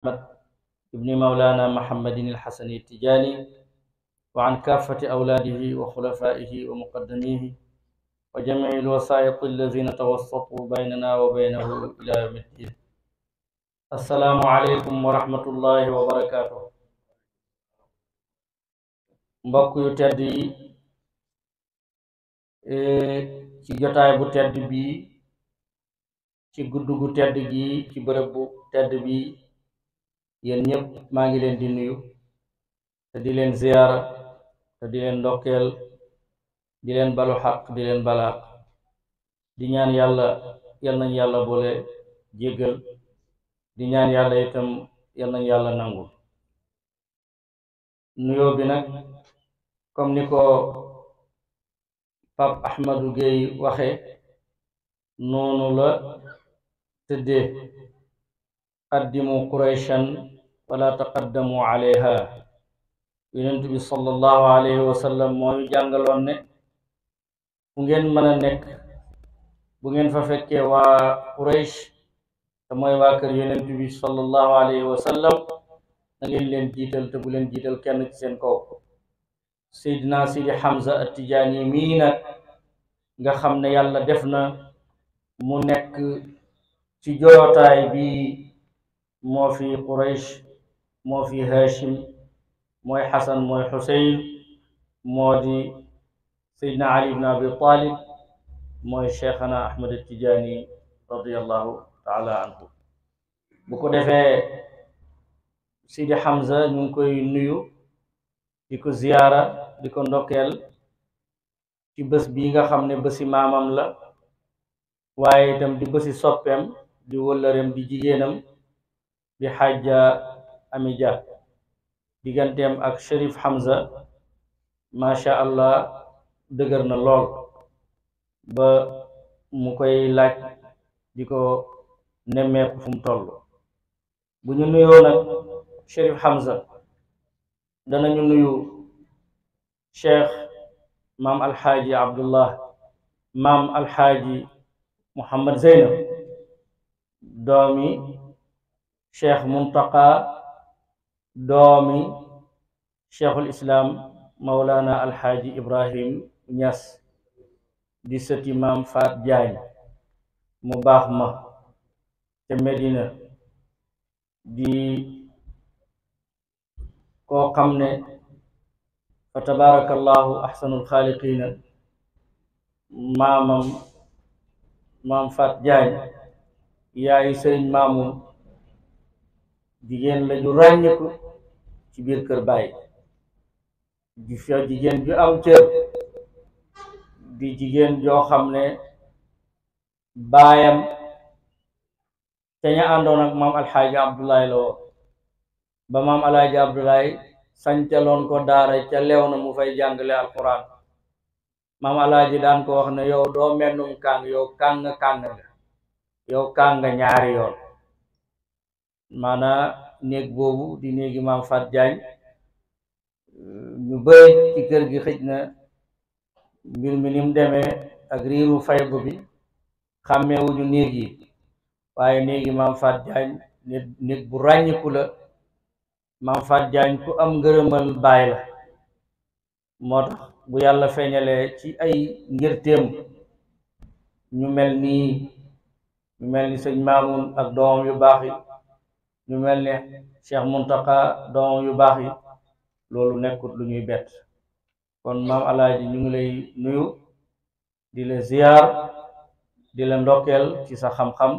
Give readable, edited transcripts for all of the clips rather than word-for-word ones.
أحمد ابن مولانا محمد الحسن التجاني وعن كافة أولاده وخلفائه ومقدميه وجميع الوسائط الذين توسطوا بيننا وبينه إلى يوم الدين. السلام عليكم ورحمة الله وبركاته. mbokk yu tedd yi ci jotaay bu tedd bii ci guddi gu tedd gi ci bërëb bu tedd bi yéen ñëpp maa ngi leen di nuyu te di leen ziyaara te di leen ndokkeel di leen balu xaq di leen balaax di ñaan yàlla yal nañ yàlla boole jéggal di ñaan yàlla itam yal nañ yàlla nangu nuyoo bi nag comme ni ko Pape Ahmadou Gueye waxe noonu la tëddee qaddimu qurayshan wala taqaddamu alayha yonent bi sallallahu alayhi wa sallam moo ñu jàngaloon ne fu ngeen mën a nekk bu ngeen fa fekkee waa quraysh te mooy waa kër yonent bi sallallahu alayhi wa sallam da ngeen leen jiital te bu leen jiital kenn ci seen kaw. Seydina Sidi Hamza At-Tijaani mii nag nga xam ne yàlla def na mu nekk ci jootaay bi moo fi Quraysh moo fi Hashim mooy Xasan mooy Xuseyn moo di Seydina Ali ibn Abi Talib mooy Cheikhana Ahmad At-Tijaani radiyallahu taala anhu. bu ko defee Sidi Hamza ñu ngi koy nuyu di ko ziyaara di ko ndokkeel ci bés bii nga xam ne bési maamam la waaye itam di bési soppeem di wëllëreem di jigéenam di xaaja Ami Dia digganteem ak Cherif Hamza macha allah dëgër na lool ba mu koy laaj di ko nemmeeku fu mu toll. bu ñu nuyoo nag Cherif Hamza danañu nuyu cheikh maam alxaaji Abdullah maam alxaaji Muhammad Zeynab doomi cheikh Muntaqa doomi cheikhul islam Mawlana alxaaji Ibrahim Ñas di sëti maam Faat Jaañ mu baax ma te Medina di koo xam ne fa tabarakallahu ahsanul xaaliqiina maam Faat Jaañ yaayu sëriñ Maamun jigéen la ju ràññeeku ci biir kër baay di fa jigéen ju am cër di jigéen joo xam ne baayam te ña àndoon ak maam alxaaji Abdoulaye la woo ba maam alxaaji Abdoulaye sancaloon ko daara ca leew na mu fay jàngale alquran maam alxaaji daan ko wax ne yow doo mennum kàng yow kàng nga yow kàng nga ñaari yoon maanaa néeg boobu di néegi maam Fat Jaañ ñu bëri ci kër gi xëj na mbir mi ni mu demee ak riiru faydu bi xàmmeewuñu néeg yi waaye néegi maam Fat Jaañ néeg bu ràññiku la. maam Fat Jaañ ku am ngërëmal baay la moo tax bu yàlla feeñalee ci ay ngirteem ñu mel ni sëñ Maamun ak doomam yu baax yi ñu mel ni Cheikh Muntaqa doomam yu baax yi loolu nekkut lu ñuy bett kon maam alaaji ñu ngi lay nuyu di la ziyaar di la ndokkeel ci sa xam-xam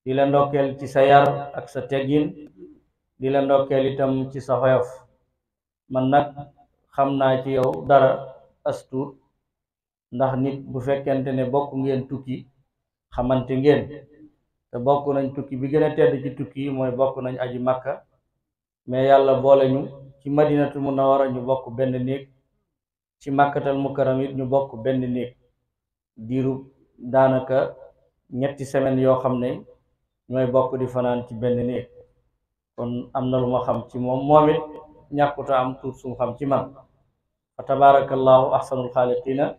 di la ndokkeel ci sa yar ak sa teggin di la ndokkeel itam ci sa xoyof man nag xam naa ci yow dara astuut ndax nit bu fekkente ne bokk ngeen tukki xamante ngeen te bokk nañ tukki bi gën a tedd ci tukki yi mooy bokk nañ aji Makka mais yàlla boole ñu ci Madinatul Munawwara ñu bokk benn néeg ci Makkatal Mukarram it ñu bokk benn néeg diiru daanaka ñetti semaine yoo xam ne ñooy bokk di fanaan ci benn néeg kon am na lu ma xam ci moom it ñàkkuta am tuut sum xam ci man fa tabarakallahu ahsanul xaaliqiina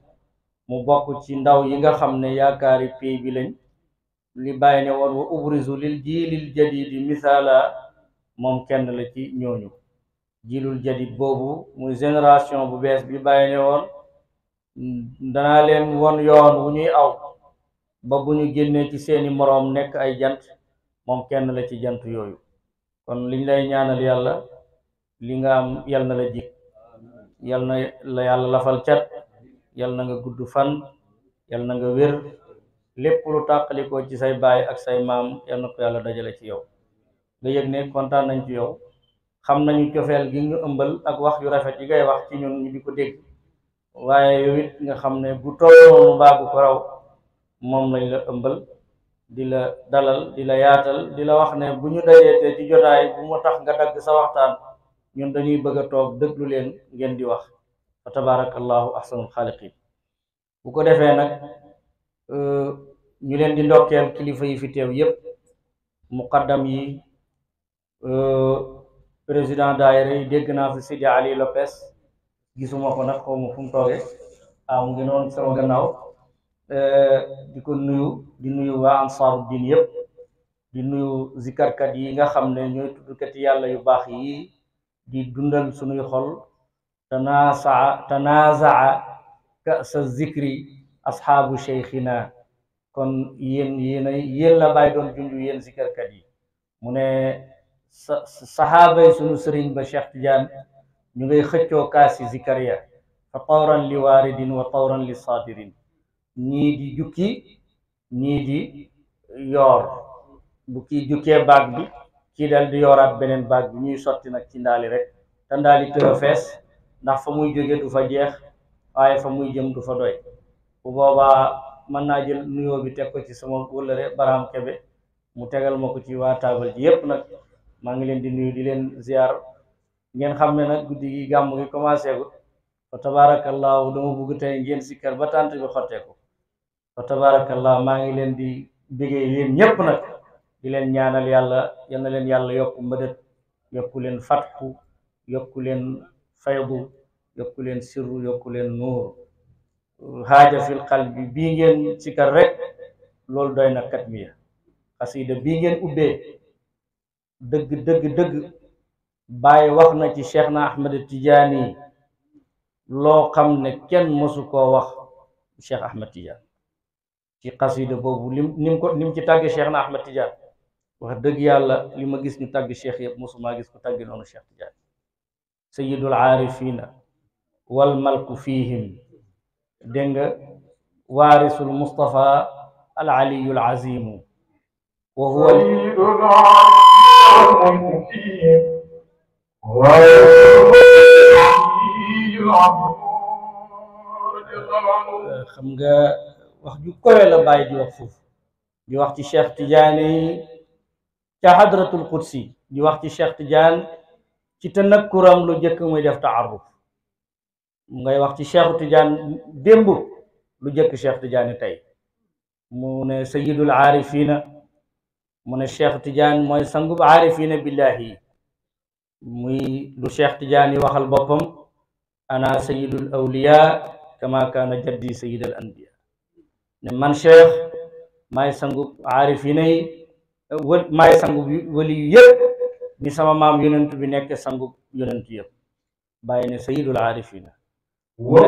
mu bokk ci ndaw yi nga xam ne yaakaari pay bi lañ li bàyyi ne woon wa ubrizu lil jiilil jadidi misaala moom kenn la ci ñooñu. jilul jadid boobu muy génération bu bees bi bàyyi ne woon danaa leen won yoon wu ñuy aw ba bu ñu génnee ci seeni moroom nekk ay jant, moom kenn la ci jant yooyu. kon liñ lay ñaanal yàlla li nga am yal na la jik, yal na la yàlla lafal cat, yal na nga gudd fan, yal na nga wér, lépp lu tàqalikoo ci say baay ak say maam yal na ko yàlla dajale ci yow. nga yëg ne kontaan nañ ci yow, xam nañu cofeel gi ñu ëmbal ak wax yu rafet yi ngay wax ci ñun ñu di ko dégg, waaye yow it nga xam ne bu toll noonu mbaa bu ko raw moom lañ la ëmbal, di la dalal, di la yaatal, di la wax ne bu ñu dajeetee ci jotaay bu mu tax nga dagg sa waxtaan, ñun dañuy bëgg a toog déglu leen ngeen di wax. fa tabarakallahu ahsanul xaaliqin. bu ko defee nag ñu leen di ndokkeel kilifa yi fi teew yépp, muqaddam yi, président daayira yi. dégg naa fi Sidi Ali Lopez, gisuma ko nag xaw ma fu mu tooge, mu ngi noonu sama gannaaw. di ko nuyu, di nuyu waa ansaaru diin yépp, di nuyu zikarkat yi nga xam ne ñooy tuddkat yàlla yu baax yi di dundal sunuy xol. tanazaa kasa zikri asxaabu cheikhina. kon yéen la bàyyi doon junj yéen zikarkat yi, mu ne saxaabay sunu sëriñ ba Cheikh Tidiane ñu ngay xëccoo kaasi zikariya, fa tawran li waaridin wa tawran li saadirin. ñii di jukki, ñii di yoor. bu kii jukkee baag bi, kii dal di yooraat beneen baag bi, ñuy sotti nag ci ndaali rek, te ndaali tëra fees, ndax fa muy jóge du fa jeex, waaye fa muy jëm du fa doy. bu boobaa mën naa jël nuyoo bi teg ko ci sama wëllëre Barham Kebe, mu tegal ma ko ci waa taabal ji yépp nag. maa ngi leen di nuyu, di leen ziar. ngeen xam ne nag guddi gi gàmm gi commencé gu, fa tabarakallahu dama bugg tey ngeen sikkar ba tànt bi xotteeku. fa tabarakallah maa ngi leen di bégee yéen ñépp nag, di leen ñaanal yàlla, yal na leen yàlla yokku mbëdët, yokku leen fatxu, yokku leen faydu, yokku leen sirru, yokku leen nuur. haaja fil qalbi bii ngeen sikkar rek loolu doy na katmiya. xasida bii ngeen ubbee dëgg dëgg dëgg Baay wax na ci Cheikh na Ahmed Tidiane loo xam ne kenn mësu koo wax Cheikh Ahmed Tidiane. ci xasida boobu nim ci tàgge Cheikh na Ahmed Tidiane, wax dëgg yàlla li ma gis ñu tàgg Cheikh yëpp mësumaa gis ko tàgge noonu Cheikh Tidiane. sayyidul aarifina wal malku fihim, dégg nga, waarisul Mustafa al aliyul azimu wa huwa xam nga wax ju kowe la bàyyi di wax foofu, di wax ci Cheikh Tidiane yi ca hadratul qudsi, di wax ci Cheikh Tidiane ci tanakkuram lu jëkk muy def taaruf. ngay wax ci Cheikh Tidiane démb lu jëkk Cheikh Tidiane tey. mu ne sayyidul aarifina, mu ne Cheikh Tidiane mooy sangub aarifina billahi. muy lu Cheikh Tidiane waxal boppam, ana sayyidul awliya kama kaana jaddi sayyidul anbiya. ne man Cheikh maay sangub aarifina yi, maay sangub wali yu yëpp, ni sama maam yonent bi nekk sangub yonent yëpp. bàyyi ne sayyidul aarifina wal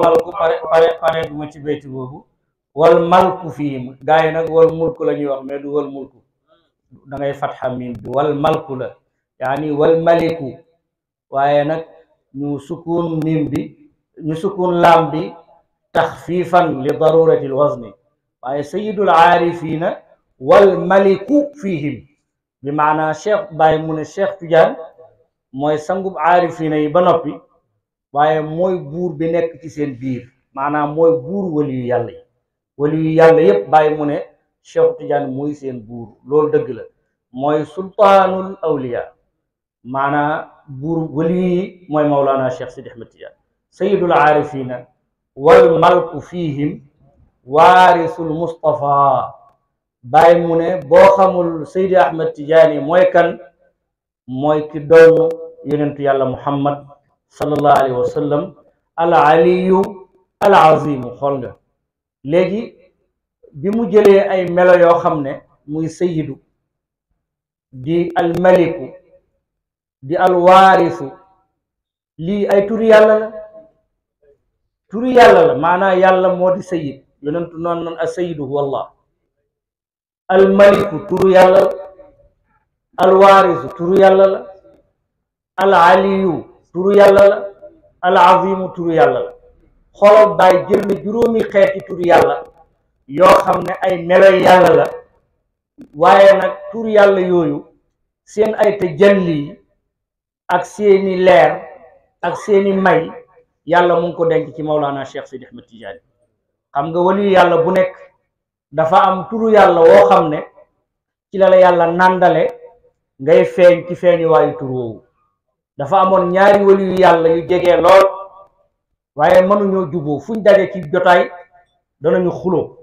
malku pare duma ci bayti boobu. wal malku fii gaa yi nag wal mulku la ñuy wax, mais du wal mulku, da ngay fatxa miim bi, wal malku la, yaani wal maliku. waaye nag ñu sukun miim bi, ñu sukun laam bi taxfiifan li darurati l wazni. waaye sayyidul aarifina wal maliku fihim, bi maanaa Cheikh Baye mu ne Cheikh Tidiane mooy sangub aarifina yi ba noppi, waaye mooy buur bi nekk ci seen biir, maanaam mooy buur wali yu yàlla yi. wali yu yàlla yépp Baye mu ne Cheikh Tidiane mooy seen buur. loolu dëgg la, mooy sultaanul awliya, maanaam buur wali yi mooy Mawlana Cheikh Sidi Ahmed Tidiane. sayyidul aarifina wal malku fihim waarisul Mustafa. Baye mu ne boo xamul Seydi Ahmed Tidiane mooy kan, mooy ki doon yonentu yàlla Muhammad sallallahu alayhi wa sallam, al aliyu al azimu. xool nga léegi bi mu jëlee ay melo yoo xam ne muy sayyidu, di almaliku di alwaarisu lii ay turi yàlla la turi yàlla la maanaa yàlla moo di sayid yonentu noonu noon as-sayidu huwa allah almaliku turu yàlla la alwaarisu turu yàlla la al aliyu turu yàlla la al azimu turu yàlla la xolal Baay jël na juróomi xeeti turu yàlla yoo xam ne ay meloy yàlla la waaye nag turu yàlla yooyu seen ay tajalli ak seeni leer ak seeni may yàlla mu ngi ko denc ci Mawlana Cheikh Sidi Ahmed Tidiane xam nga waliyu yàlla bu nekk dafa am turu yàlla woo xam ne ci la yàlla nàndale ngay feeñ ci feeñu waayu tur woowu dafa amoon ñaari waliyu yàlla yu jege lool waaye mënuñoo juboo fuñ daje ci jotaay danañu xuloo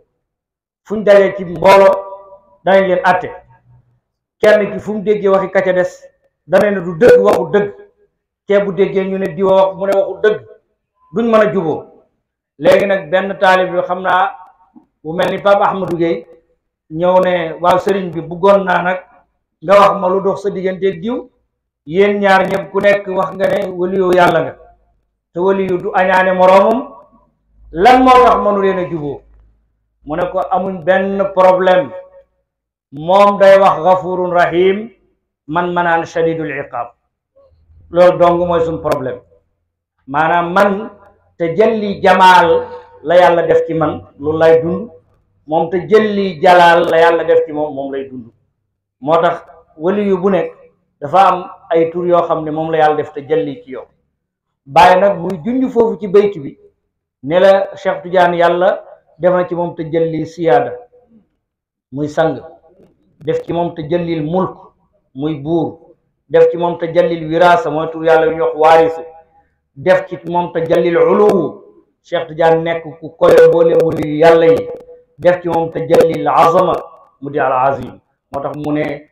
fuñ daje ci mbooloo danañ leen atte kenn ki fu mu déggee waxi ka ca des dana ne du dëgg waxu dëgg kee bu déggee ñu ne diwa wax mu ne waxu dëgg duñ mën a juboo léegi nag benn taalib bi xam naa bu mel ni Pape Ahmadou Gueye ñëw ne waaw sëriñ bi bëggoon naa nag nga wax ma lu dox sa digganteeg diw yéen ñaar ñëpp ku nekk wax nga ne waliyu yàlla nga te waliyu du añaane moroomam lan moo tax mënu leen a juboo mu ne ko amuñ benn problème moom day wax gafurun rahim man manaan shadidul iqab loolu dong mooy suñ problème maanaam man te jëlli jamaal la yàlla def ci man loolu lay dund moom te jëlli jalaal la yàlla def ci moom lay dund moo tax waliyu bu nekk dafa am ay tur yoo xam ne moom la yàlla def te jëlli ci yow bàyyi nag muy junj foofu ci bayt bi ne la Cheikh Tidiane yàlla def na ci moom te jëlli siyaada muy sang def ci moom te jëllil mulk muy buur def ci moom te jëllil wiraasa mooy tur yàlla yu ñuy wax waarisu def ci moom te jëllil uluwu Cheikh Tidiane nekk ku koyo boole wali yàlla yi def ci moom te jëllil azama mu di al azim moo tax mu ne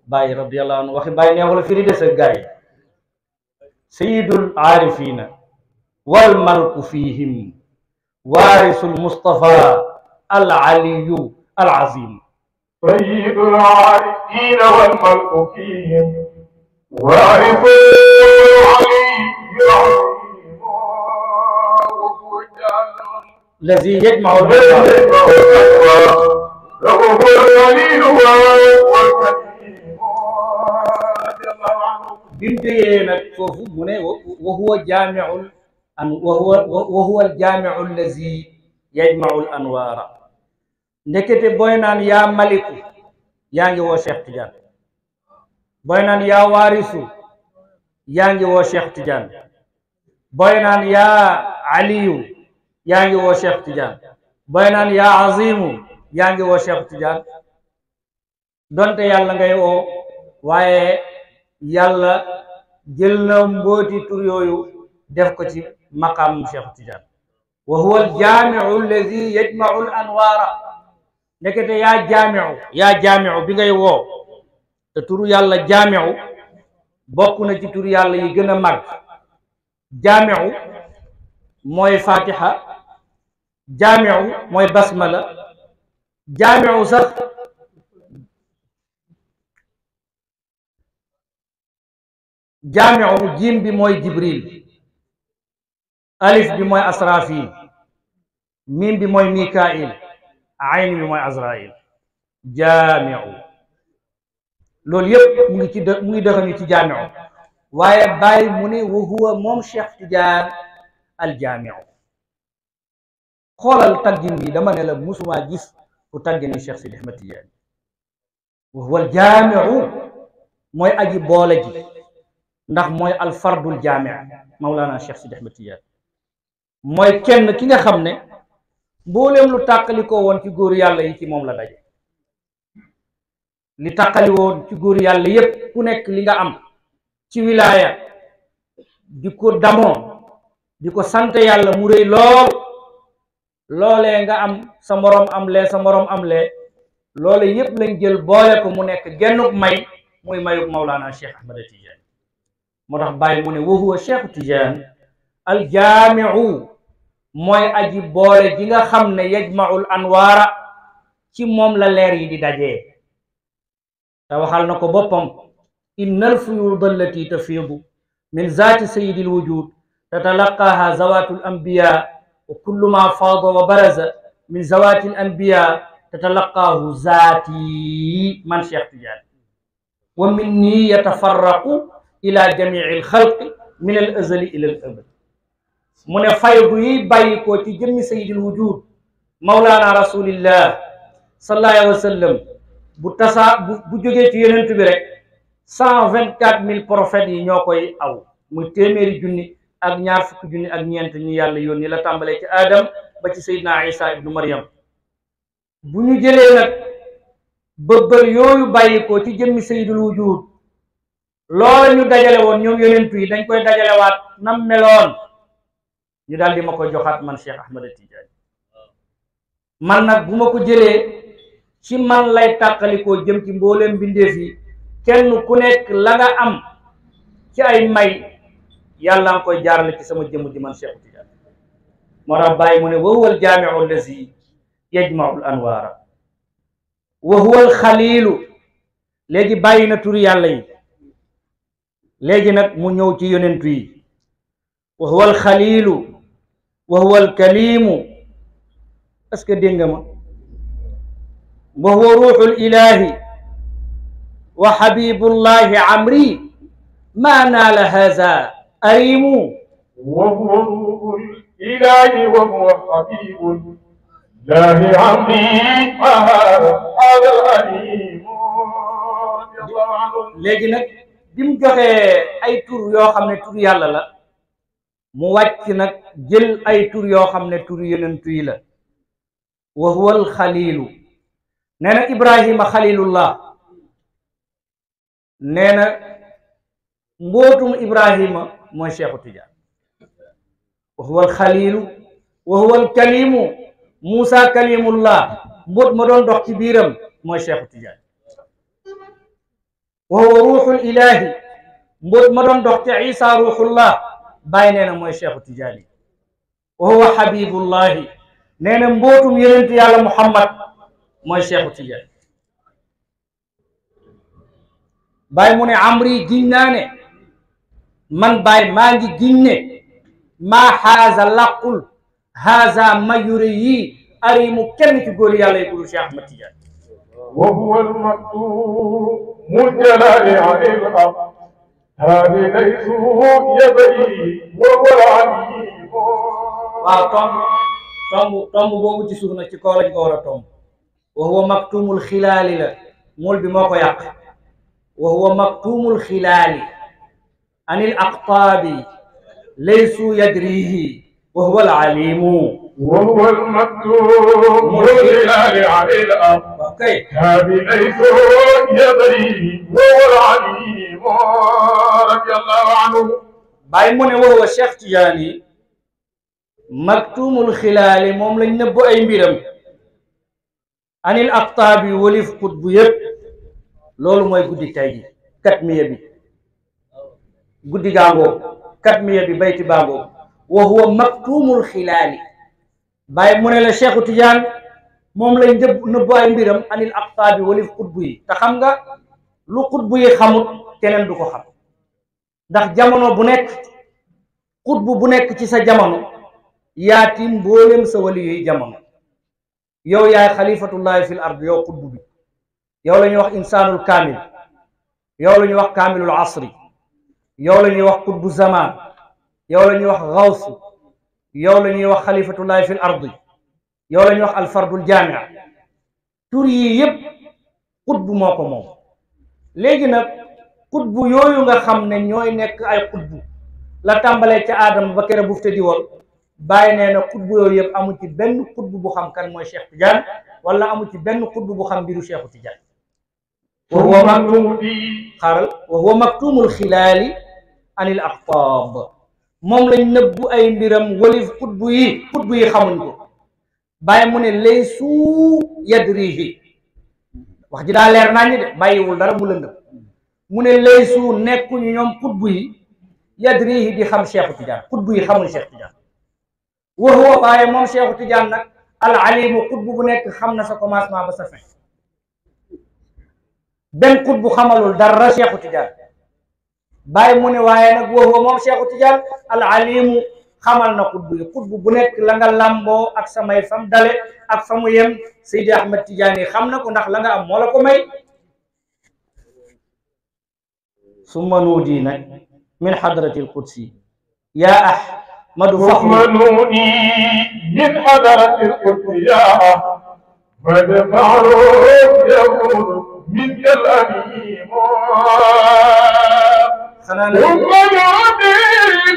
Baye radiyallahu anhu waxi Baye neexu la firi des ak gars yi sayidul aarifina wal malku fihim waarisul mustafa al aliyu al azim سيد العارفين والملك فيهم وارث الذي يجمع له هو الولي والحكيم بنتي نك فوفو من وهو جامع وهو الجامع الذي يجمع الانوار ndekete boy naan yaa maliku yaa ngi woo Cheikh Tidiane boy naan yaa waarisu yaa ngi woo Cheikh Tidiane boy naan yaa aliyu yaa ngi woo Cheikh Tidiane boy naan yaa azimu yaa ngi woo Cheikh Tidiane donte yàlla ngay woo waaye yàlla jël na mbooti tur yooyu def ko ci maqaam Cheikh Tidiane wa huwa al-jaami'u alladi yajma'u al-anwaara ndekete yaa jaami'u bi ngay woo te turu yàlla jaami'u bokk na ci turu yàlla yi gën a mag jaami'u mooy fatiha jaami'u mooy basmala jaami'u sax jaami'u jiim bi mooy jibril alif bi mooy asrafil miim bi mooy mikail ayn bi mooy azrail jaami'u loolu yëpp mu ngi dëxañu ci jaami'u waaye bàyyi mu ne wa huwa moom Cheikh Tidiane al jaami'u xoolal taggin bi dama ne la musuma gis ku taggini Cheikh Sidi Ahmed Tidiane wa huwa al jaami'u mooy aji boole ji ndax mooy al fardul jaami' Mawlana Cheikh Sidi Ahmed Tidiane mooy kenn ki nga xam ne mbooleem lu tàqali ko woon ci góor yàlla yi ci moom la daje li tàqali woon ci góor yàlla yépp ku nekk li nga am ci wilaaya di ko damoo di ko sant yàlla mu rëy lool loolee nga am sa moroom am lee sa moroom am lee loole yépp lañ jël boole ko mu nekk gennuk may muy mayuk Mawlana Cheikh Ahmed Tidiane moo tax bàyyi mu ne wa huwa Cheikh Tidiane al jaami'u mooy aji boole ji nga xam ne yajma'ul anwaara ci moom la leer yi di dajee te waxal na ko boppam innal fuyuud allati tafiidu min zaati sayyidi lwujud tatalaqaaha zawaatu alambiya wa kullu ma faada wa baraza min zawaati alanbiya tatalaqaahu zaati man Cheikh Tidiane wa minni yatafarraqu ila jamici alxalqi min al azali ila al abad mu ne faydu yi bàyyi ko ci jëmmi sayyidil wujud mawlaana rasulillah sallallahu alayhi wa sallam bu tasaa bu jógee ci yonent bi rek 124 000 prophètes yi ñoo koy aw muy téeméeri junni ak ñaar fukki junni ak ñeent ñi yàlla yónni la tàmbalee ci Adam ba ci Seydina Isa ibnu Maryam bu ñu jëlee nag bëbbal yooyu bàyyi ko ci jëmmi sayyidul wujud loola ñu dajale woon ñoom yonent yi dañ koy dajalewaat nam meloon ñu daal di ma ko joxaat man Cheikh Ahmad Tidiane man nag bu ma ko jëlee ci man lay tàqalikoo jëm ci mbooleem mbindeef yi kenn ku nekk la nga am ci ay may yàlla nga koy jaarale ci sama jëmm ji man Cheikh Tidiane moo tax bàyyi mu ne wa huwa al jaamiu allazi yajmau al anwaara wa huwa al xaliilu léegi bàyyi na turi yàlla yi léegi nag mu ñëw ci yonentu yi wa huwa al xaliilu wa huwa al kaliimu est-ce que dégg nga ma wa huwa ruuxul ilaahi wa xabibullahi amri ma naala haza arimu wa huwa ruuxul ilaahi wa huwa xabibullahi amri ma haza arimu. léegi nag bi mu joxee ay tur yoo xam ne tur yàlla la mu wàcc nag jël ay tur yoo xam ne tur yonentu yi la wa huwa al xaliilu nee na Ibrahima xalilullah nee na mbootum Ibrahima mooy Cheikhu Tidiane wa huwa al xaliilu wa huwa al kalimu Moussa kalimullah mboot ma doon dox ci biiram mooy Cheikhu Tidiane wa huwa ruuxul ilaahi mboot ma doon dox ci Isa ruuxullah bàyyi nee na mooy Cheikhu Tidiane wa huwa xabibullahi nee na mbootum yonent yàlla Muhammad mooy Cheikhu Tidiane Baye mu ne amri giñ naa ne man Baye maa ngi giñ ne maa xaaza laqul haza mayuri yi arimu kenn ci góor yàlla yi dul Cheikh Ahmad Tidiane wa huwa al-maktuum al-jalaali anil haq haadi laysu yabri wa huwa al-aliim. waaw tomb boobu ci suuf nag ci kaw lañ ko war a tomb wa huwa maktumul xilaali la mool bi moo ko yàq wa huwa maktumul xilaali anil aqtaabi laysu yadrihi wa huwa al alimu wa huwa al maktumul xilaali anil aqtaabi laysu yadrihi wa huwa al alimu radiyallahu anhu. Baay mu ne wa huwa Cheikh Tidiane maktumul xilaali moom lañ nëbbu ay mbiram anil aqtaabi walif xutbu yëpp loolu mooy guddi tay gi katmiya bi guddi gaangoo katmiya bi bayti baangoo wa huwa maktumul xilaali Baay mu ne la Cheikhu Tidiane moom lañ nëbbu ay mbiram anil aqtaabi walif xutbu yi te xam nga lu xutbu yi xamut keneen du ko xam ndax jamono bu nekk xutbu bu nekk ci sa jamono yaati mboolem sa wali yooyu jamono yow yaay xalifatullahi fil ard yow xutbu bi yow la ñuy wax insaanul kaamil yow la ñuy wax kaamilul asri yow la ñuy wax xutbu zaman yow la ñuy wax gawsu yow la ñuy wax xalifatullahi fil ard yow la ñuy wax alfardul jaamia tur yi yëpp xutbu moo ko moom léegi nag xutbu yooyu nga xam ne ñooy nekk ay xutbu la tàmbalee ca aadama ba kere bufte di woon Baay nee na xutbu yooyu yëpp amu ci benn xutbu bu xam kan mooy Cheikh Tidiane wala amu ci benn xutbu bu xam mbiru Cheikhu Tidiane wa huwa maktumul xilaali anil aqtaab moom lañ nëbbu ay mbiram walif xutbu yi xamuñ ko Baay mu ne laysu yadrihi wax ji daa leer naa ñi de bàyyiwul dara mu lëndëm mu ne laysu nekkuñu ñoom xutbu yi yadrihi di xam Cheikhu Tidiane xutbu yi xamuñ Cheikh Tidiane wa huwa waaye moom Cheikhu Tidiane nag al alimu xutbu bu nekk xam na sa commencement ba sa fin benn xut bu xamalul dara Cheikhu Tidiane bàyyi mu ne waaye nag woowu moom Cheikhu Tidiane al alimu xamal na xutbu bu nekk la nga làmboo ak samay fam dale ak fa mu yem Seydi Ahmed Tidiane xam na ko ndax la nga am moo la ko may summa nuudi nag min hadrati alqudsi yaa ahmadu ثم نودي من حضرة القدس يا أحمد معروف يقول منك الأمين ثم نودي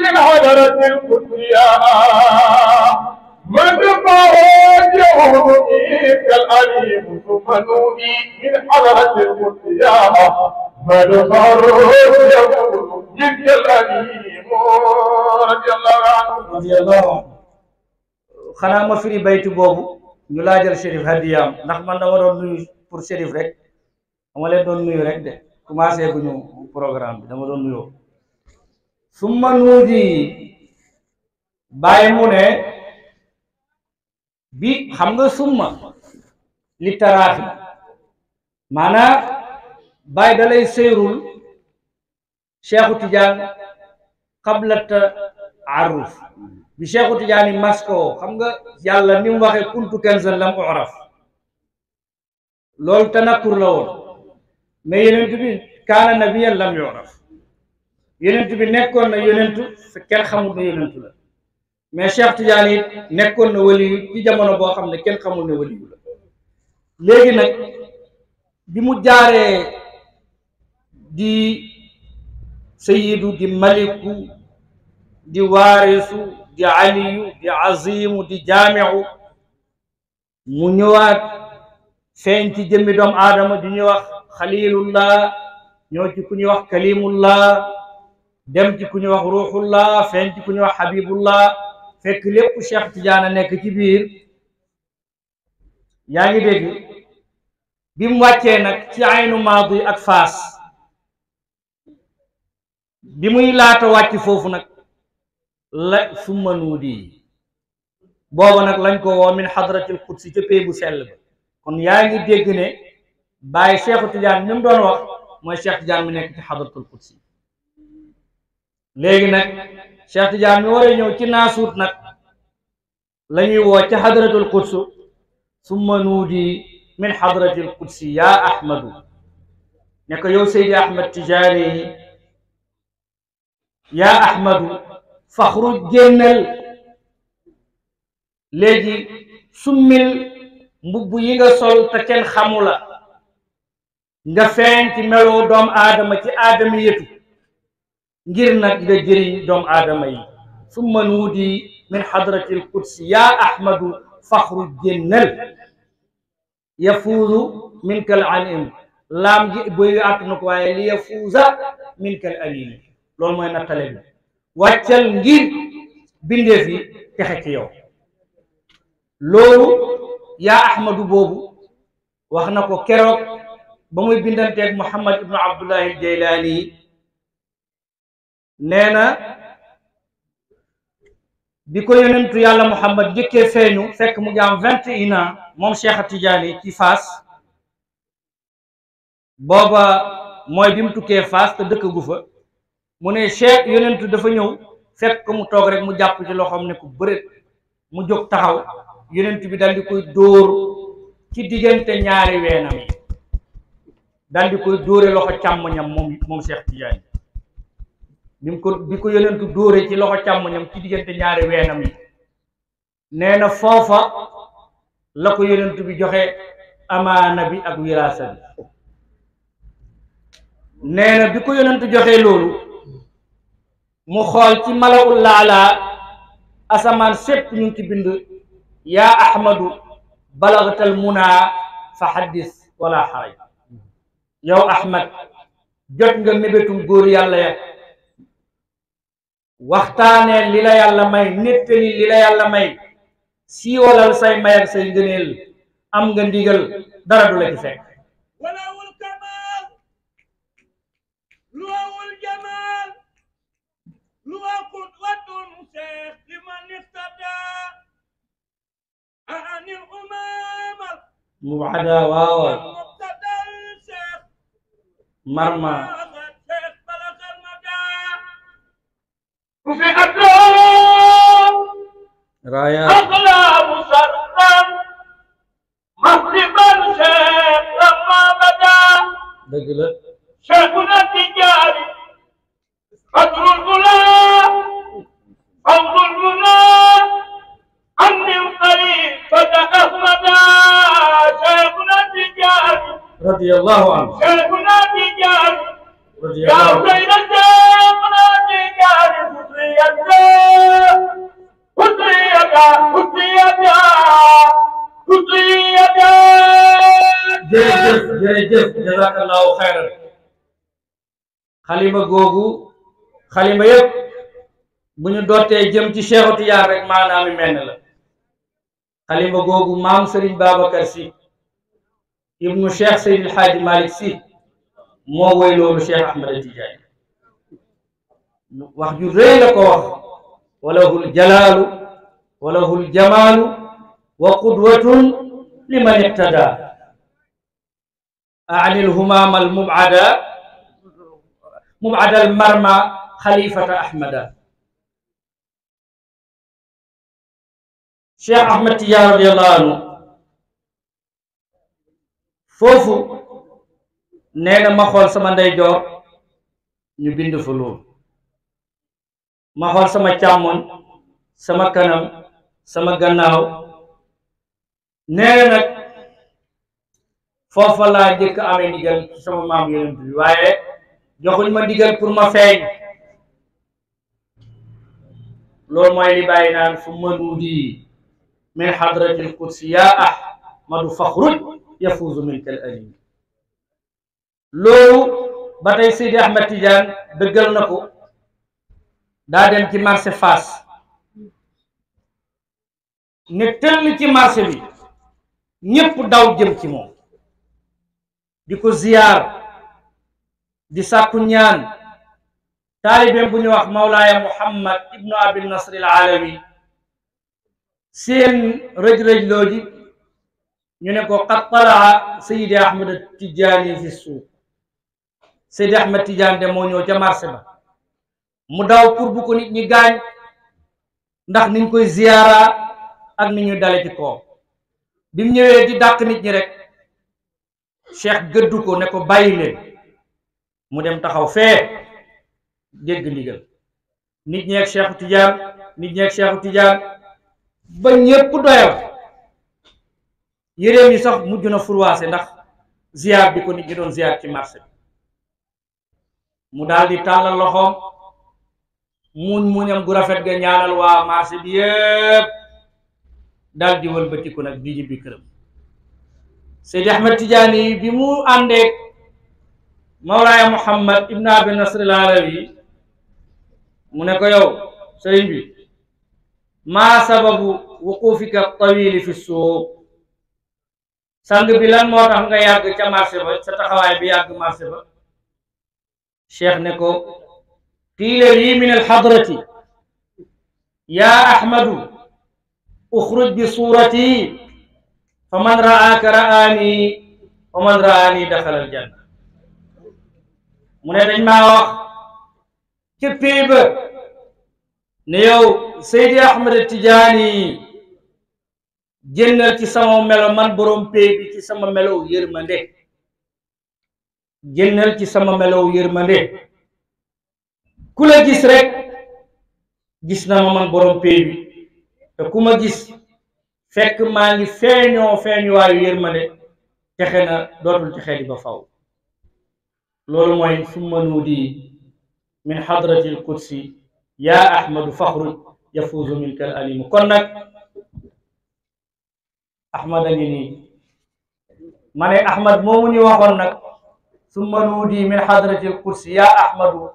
من حضرة القدس يا أحمد معروف يقول منك الأمين ثم نودي من حضرة القدس يا أحمد معروف يقول منك الأمين radiyallahu anhu xanaa ma firi baytu boobu ñu laajal Chérif hadiyaam ndax man dama doon nuyu pour Chérif rek dama leen doon nuyu rek de commencé guñu programme bi dama doon nuyoo summa nuudi bàyyi mu ne bi xam nga summa li taraaxi maanaa bàyyi da lay seyrul Cheikhu Tidiane qabla taaruf bi Cheikhu Tidiane masko xam nga yàlla ni mu waxee kuntu kanzan lam uraf loolu tanakkur la woon mais yonent bi kaana nabiyan lam yuraf yonent bi nekkoon na yonentu kenn xamul ne yonentu la mais Cheikh Tidiane it nekkoon na waliyu ci jamono boo xam ne kenn xamul ne waliyu la léegi nag bi mu jaaree di sayyidu di maliku di waarisu di aliyu di azimu di jaamiu mu ñëwaat feeñ ci jëmmi doomu aadama di ñuy wax xalilullah ñëw ci ku ñuy wax kalimullah dem ci ku ñuy wax ruuxullah feeñ ci ku ñuy wax habibullah fekk lépp Cheikh Tidiane nekk ci biir yaa ngi dégg bi mu wàccee nag ci aynu maadi ak faas bi muy laata wàcc foofu nag la summa nuudi booba nag lañ ko woo min hadratil qudsi ca pay bu sell ba kon yaa ngi dégg ne bàyyi Cheikhu Tidiane ñu mu doon wax mooy Cheikh Tidiane mi nekk ci hadratul qudsi léegi nag Cheikh Tidiane mi war a ñëw ci naasuut nag la ñuy woo ca hadratul qudsi summa nuudi min hadratil qudsi yaa ahmadu ne ko yow Seydi Ahmed Tidiane yaa ahmadu faxru génnal léegi summil mbubb yi nga sol te kenn xamula nga feeñ ci meloo doomu aadama ci aadama yetu ngir nag nga jëriñ doomu aadama yi summa nuudi min hadratil qudsi yaa ahmadu faxru génnal yafuuzu minkal alim laam gi boy àtt na ko waaye li yafuuza minkal alim loolu mooy nattale bi wàccal ngir bindeef yi texe ci yow loolu yaa ahmadu boobu wax na ko keroog ba muy bindanteeg Muhammad ibnu Abdullahi Jaylaani nee na bi ko yonentu yàlla Muhammad jëkkee feeñu fekk mu ngi am 21 ans moom Cheikh Tidiane ci Faas booba mooy bi mu tukkee Faas te dëkk gu fa mu ne Cheikh yonentu dafa ñëw fekk ko mu toog rek mu jàpp ci loxoom ne ko bëreet mu jóg taxaw yonentu bi dal di koy dóor ci diggante ñaari weenam yi dal di koy dóore loxo càmmoñam moom Cheikh Tidiane bi ko yonentu dóore ci loxo càmmoñam ci diggante ñaari weenam yi nee na foofa la ko yonentu bi joxe amaana bi ak wiraasa bi nee na bi ko yonentu joxe loolu mu xool ci malawul laala asamaan sépp ñu ngi ci bind yaa ahmadu balagtal muna fa haddis wala xaraj yow ahmad jot nga mébétum góor yàlla ya waxtaanee li la yàlla may nettali li la yàlla may siiwalal say may ak say ngëneel am nga ndigal dara du la ci fekk walawul kamal luwawul jamal luwa qudwatun seex liman ihtada anil umama mubada waaw marma شيخ بلغ المدى رفعت raya أقلام سرا مغربا شيخ لما بدا dëgg la شيخنا التجاري قدر الغلام فوض الغلام عني الخليفة أحمدا شيخنا التجاري radiyallahu anhu شيخنا التجاري يا radiyallahu خير شيخنا التجاري jërëjëf jazakallahu xayran xalima googu xalima yëpp bu ñu dootee jëm ci Cheikhu Tijaan rek maanaam mi menn la xalima googu maam Serigne Babacar Sy ibnu Cheikh Seydil Hadji Malick Sy moo woy loolu Cheikh Ahmada Tidiane wax ju rëy la ko wax walahul jalaalu walahul jamaalu wa qudwatun liman iqtada anil humam al mubada al marma xalifata ahmada Cheikh Ahmad Tidiane radiyallahu anhu foofu nee na ma xool sama ndeyjoor ñu bind fa loolu ma xool sama càmmoñ sama kanam sama gannaaw nee na nag foofa laa njëkk amee ndigal ci sama maam yonent bi waaye joxuñ ma ndigal pour ma feeñ loolu mooy li bàyyi naan fu manuudi min hadratil qudsi ya ahmadu faxruj yafuuzu minka al alim loolu ba tey Seydi Ahmad Tidiane dëggal na ko daa dem ci marché Fass ne tëll ci marché bi ñépp daw jëm ci moom di ko ziyaar di sàkku ñaan taalibeem bu ñu wax Mawlaaya Muhammad ibnu Abi Nasr al Alawi seen rëj-rëj looji ñu ne ko qad talaa Seydi Ahmad Tidiane fi suuq Seydi Ahmad Tidiane de moo ñëw ca marché ba mu daw pour bu ko nit ñi gaañ ndax niñ koy ziyaara ak ni ñu dale ci kaw bi mu ñëwee di dàq nit ñi rek cheikh gëddu ko ne ko bàyyi leen mu dem taxaw fee dégg ndigal nit ñi ak Cheikhu Tidiane nit ñi ak Cheikhu Tidiane ba ñépp doyal yéreem yi sax mujj na furwaase ndax ziyaar bi ko nit ñi doon ziyaar ci marché bi mu daal di tàllal loxoom muñam gu rafet ga ñaanal waa marché bi yépp daal di wëlbatiku nag di ñibbi këram Seydi Ahmad Tidiane yi bi mu àndeek Mawlaaya Muhammad ibn Abi Nasr al Alawi mu ne ko yow sëriñ bi maa sababu wuqufika tawili fi suuq sang bi lan moo tax nga yàgg ca marché ba sa taxawaay bi yàgg marché ba cheikh ne ko qiila lii min alxadrati yaa ahmadu uxruj bi suurati fa man raaka raani wa man raani daxala aljanna mu ne dañ maa wax ca pay ba ne yow Seydi Ahmad Tidiane génnal ci sama melo man borom pay bi ci sama melow yërmande génnal ci sama melow yërmande ku la gis rek gis na ma man borom pay bi te ku ma gis fekk maa ngi feeñuwaayu yërmande texe na dootul texe di ba faw loolu mooy summa nuudi min hadratil qudsi yaa ahmadu faxruj yafuuzu minka al alimu kon nag ahmad a ngi nii ma ne ahmad moomu ñu waxoon nag summa nuudi min hadratil qudsi yaa ahmadu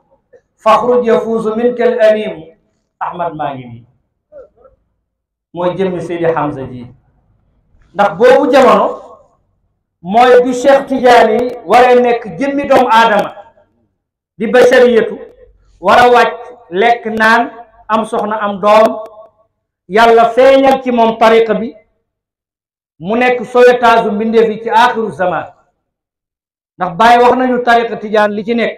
faxruj yafuuzu minka al alimu ahmad maa ngi nii mooy jëmmi Seydi Hamza ji ndax boobu jamono mooy bi Cheikh Tidiane yi waree nekk jëmmi doomu aadama di bashariyatu war a wàcc lekk naan am soxna am doom yàlla feeñal ci moom tariqa bi mu nekk soyotaasu mbindeef yi ci aaxiru zaman ndax Baay wax nañu tariqa tijaan li ci nekk